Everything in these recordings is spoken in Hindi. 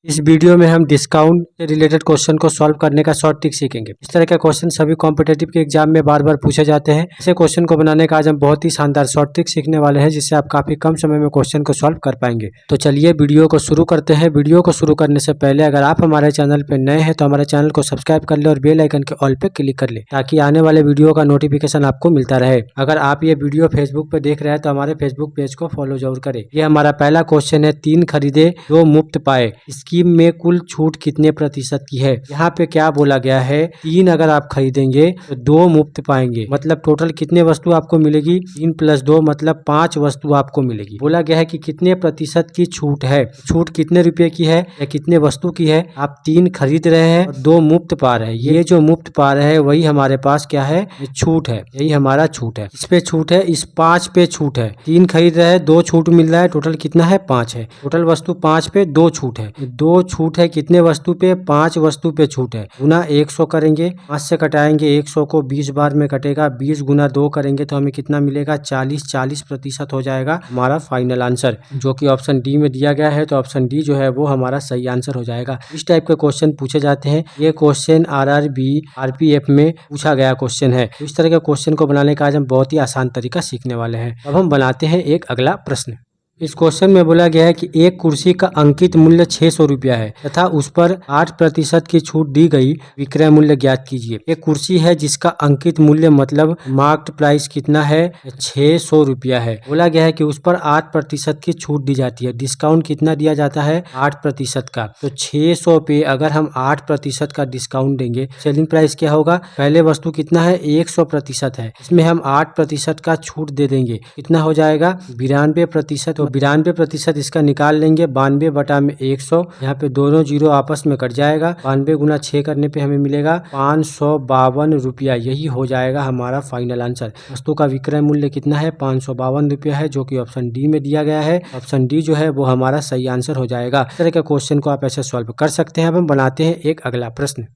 इस वीडियो में हम डिस्काउंट से रिलेटेड क्वेश्चन को सॉल्व करने का शॉर्ट ट्रिक सीखेंगे। इस तरह के क्वेश्चन सभी कॉम्पिटेटिव के एग्जाम में बार बार पूछे जाते हैं। ऐसे क्वेश्चन को बनाने का आज हम बहुत ही शानदार शॉर्ट ट्रिक सीखने वाले हैं, जिससे आप काफी कम समय में क्वेश्चन को सॉल्व कर पाएंगे। तो चलिए वीडियो को शुरू करते हैं। वीडियो को शुरू करने से पहले अगर आप हमारे चैनल पर नए हैं तो हमारे चैनल को सब्सक्राइब कर ले और बेल आइकन के ऑल पे क्लिक कर ले, ताकि आने वाले वीडियो का नोटिफिकेशन आपको मिलता रहे। अगर आप ये वीडियो फेसबुक पे देख रहे हैं तो हमारे फेसबुक पेज को फॉलो जरूर करें। ये हमारा पहला क्वेश्चन है, 3 खरीदे 2 मुफ्त पाए, स्कीम में कुल छूट कितने प्रतिशत की है। यहाँ पे क्या बोला गया है, 3 अगर आप खरीदेंगे तो 2 मुफ्त पाएंगे, मतलब टोटल कितने वस्तु आपको मिलेगी, 3 + 2 मतलब 5 वस्तु आपको मिलेगी। बोला गया है कि कितने प्रतिशत की छूट है, छूट कितने रुपए की है या कितने वस्तु की है। आप 3 खरीद रहे हैं और 2 मुफ्त पा रहे हैं। ये जो मुफ्त पा रहे हैं वही हमारे पास क्या है, छूट है। यही हमारा छूट है। इस पे छूट है, इस 5 पे छूट है। 3 खरीद रहे हैं, 2 छूट मिल रहा है, टोटल कितना है, 5 है। टोटल वस्तु 5 पे 2 छूट है। 2 छूट है कितने वस्तु पे, 5 वस्तु पे छूट है। गुना 100 करेंगे, 5 से कटाएंगे 100 को, 20 बार में कटेगा। 20 गुना 2 करेंगे तो हमें कितना मिलेगा, 40% हो जाएगा हमारा फाइनल आंसर, जो कि ऑप्शन डी में दिया गया है। तो ऑप्शन डी जो है वो हमारा सही आंसर हो जाएगा। इस टाइप के क्वेश्चन पूछे जाते हैं। ये क्वेश्चन RRB RPF में पूछा गया क्वेश्चन है। इस तरह के क्वेश्चन को बनाने का आज हम बहुत ही आसान तरीका सीखने वाले हैं। अब हम बनाते हैं एक अगला प्रश्न। इस क्वेश्चन में बोला गया है कि एक कुर्सी का अंकित मूल्य 600 रुपया है तथा उस पर 8% की छूट दी गई, विक्रय मूल्य ज्ञात कीजिए। एक कुर्सी है जिसका अंकित मूल्य मतलब मार्क्ड प्राइस कितना है, 600 रुपया है। बोला गया है कि उस पर 8% की छूट दी जाती है। डिस्काउंट कितना दिया जाता है, 8% का। तो 600 पे अगर हम 8% का डिस्काउंट देंगे, सेलिंग प्राइस क्या होगा, पहले वस्तु कितना है, 100% है, इसमें हम 8% का छूट दे देंगे, कितना हो जाएगा, 92%। 92% इसका निकाल लेंगे, 92 बटा में 100, यहाँ पे दोनों जीरो आपस में कट जाएगा। 92 गुना 6 करने पे हमें मिलेगा 552 रुपया। यही हो जाएगा हमारा फाइनल आंसर। वस्तु का विक्रय मूल्य कितना है, 552 रुपया है, जो कि ऑप्शन डी में दिया गया है। ऑप्शन डी जो है वो हमारा सही आंसर हो जाएगा। इस तरह के क्वेश्चन को आप ऐसे सॉल्व कर सकते हैं। अब हम बनाते हैं एक अगला प्रश्न।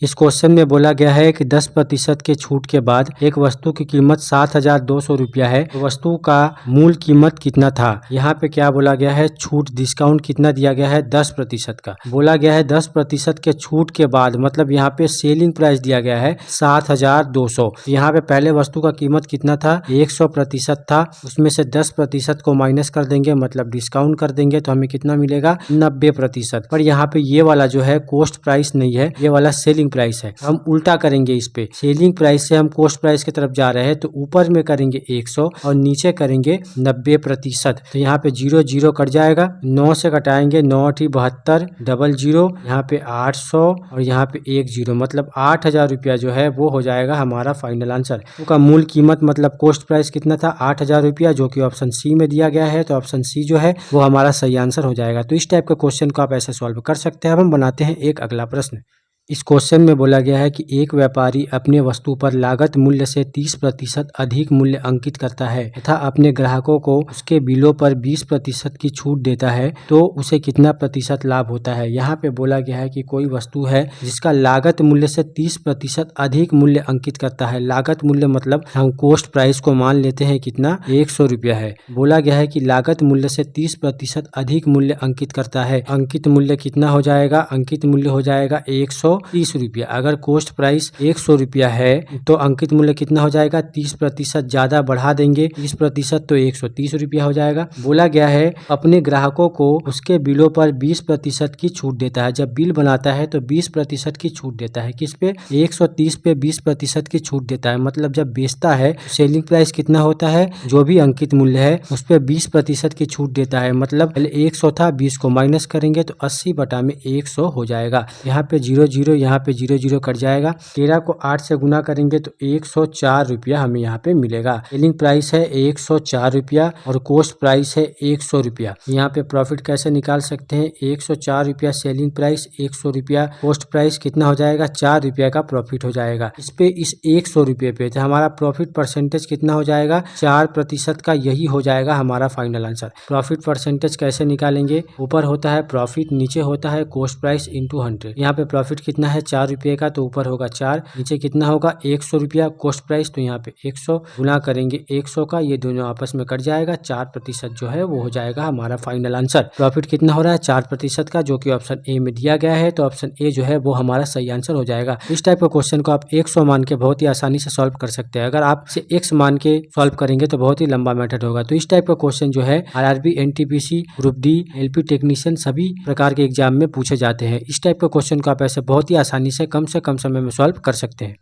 इस क्वेश्चन में बोला गया है कि 10% के छूट के बाद एक वस्तु की कीमत 7,200 रुपया है, तो वस्तु का मूल कीमत कितना था। यहाँ पे क्या बोला गया है, छूट डिस्काउंट कितना दिया गया है, 10% का। बोला गया है 10% के छूट के बाद, मतलब यहाँ पे सेलिंग प्राइस दिया गया है 7,200। यहाँ पे पहले वस्तु का कीमत कितना था, 100% था, उसमें से 10% को माइनस कर देंगे, मतलब डिस्काउंट कर देंगे, तो हमें कितना मिलेगा, 90%। पर यहाँ पे ये वाला जो है कॉस्ट प्राइस नहीं है, ये वाला सेलिंग प्राइस है। हम उल्टा करेंगे, इस पे सेलिंग प्राइस से हम कॉस्ट प्राइस की तरफ जा रहे हैं, तो ऊपर में करेंगे 100 और नीचे करेंगे 90%। तो यहाँ पे 0 0 कट जाएगा, 9 से कटाएंगे, 9 × 72, 00, यहाँ पे 800 और यहाँ पे 1 0, मतलब 8,000 रुपया जो है वो हो जाएगा हमारा फाइनल आंसर। उसका मूल कीमत मतलब कॉस्ट प्राइस कितना था, 8,000 रुपया, जो कि ऑप्शन सी में दिया गया है। तो ऑप्शन सी जो है वो हमारा सही आंसर हो जाएगा। तो इस टाइप के क्वेश्चन को आप ऐसे सॉल्व कर सकते हैं। अब हम बनाते हैं एक अगला प्रश्न। इस क्वेश्चन में बोला गया है कि एक व्यापारी अपने वस्तु पर लागत मूल्य से 30% अधिक मूल्य अंकित करता है तथा अपने ग्राहकों को उसके बिलों पर 20% की छूट देता है, तो उसे कितना प्रतिशत लाभ होता है। यहाँ पे बोला गया है कि कोई वस्तु है जिसका लागत मूल्य से 30% अधिक मूल्य अंकित करता है। लागत मूल्य मतलब हम कॉस्ट प्राइस को मान लेते हैं कितना, 100 रुपया है। बोला गया है कि लागत मूल्य से 30% अधिक मूल्य अंकित करता है। अंकित मूल्य कितना हो जाएगा, अंकित मूल्य हो जाएगा 130 रुपया। अगर कॉस्ट प्राइस 100 रुपया है तो अंकित मूल्य कितना हो जाएगा, 30% ज्यादा बढ़ा देंगे, 30% तो 130 रुपया हो जाएगा। बोला गया है अपने ग्राहकों को उसके बिलों पर 20% की छूट देता है। जब बिल बनाता है तो 20% की छूट देता है। किस पे, 130 पे 20% की छूट देता है। मतलब जब बेचता है सेलिंग प्राइस कितना होता है, जो भी अंकित मूल्य है उस पर 20% की छूट देता है। मतलब 100 था, 20 को माइनस करेंगे तो 80 बटा में 100 हो जाएगा। यहाँ पे 0 0, यहाँ पे 0 0 कट जाएगा। 13 को 8 से गुना करेंगे तो 104 रुपया हमें यहाँ पे मिलेगा। सेलिंग प्राइस है 104 रुपया और कॉस्ट प्राइस है 100 रुपया। यहाँ पे प्रॉफिट कैसे निकाल सकते हैं, 104 रुपया सेलिंग प्राइस, 100 रुपया कॉस्ट प्राइस, कितना हो जाएगा, 4 रुपया का प्रॉफिट हो जाएगा। इस पे इस 100 रुपये पे तो हमारा प्रॉफिट परसेंटेज कितना हो जाएगा, 4% का। यही हो जाएगा हमारा फाइनल आंसर। प्रॉफिट परसेंटेज कैसे निकालेंगे, ऊपर होता है प्रॉफिट, नीचे होता है कॉस्ट प्राइस इंटू 100। यहाँ पे प्रॉफिट कितना है 4 रुपये का, तो ऊपर होगा 4, नीचे कितना होगा 100 रुपया कॉस्ट प्राइस, तो यहाँ पे 100 गुना करेंगे 100 का, ये दोनों आपस में कट जाएगा, 4% जो है वो हो जाएगा हमारा फाइनल आंसर। प्रॉफिट कितना हो रहा है 4% का, जो कि ऑप्शन ए में दिया गया है, तो ऑप्शन ए जो है वो हमारा सही आंसर हो जाएगा। इस टाइप का क्वेश्चन को आप 100 मान के बहुत ही आसानी से सॉल्व कर सकते हैं। अगर आप इसे x मान के सॉल्व करेंगे तो बहुत ही लंबा मेथड होगा। तो इस टाइप का क्वेश्चन जो है RRB, NTPC, group D, LP technician सभी प्रकार के एग्जाम में पूछे जाते हैं। इस टाइप का क्वेश्चन को आप ऐसे बहुत ही आसानी से कम समय में सॉल्व कर सकते हैं।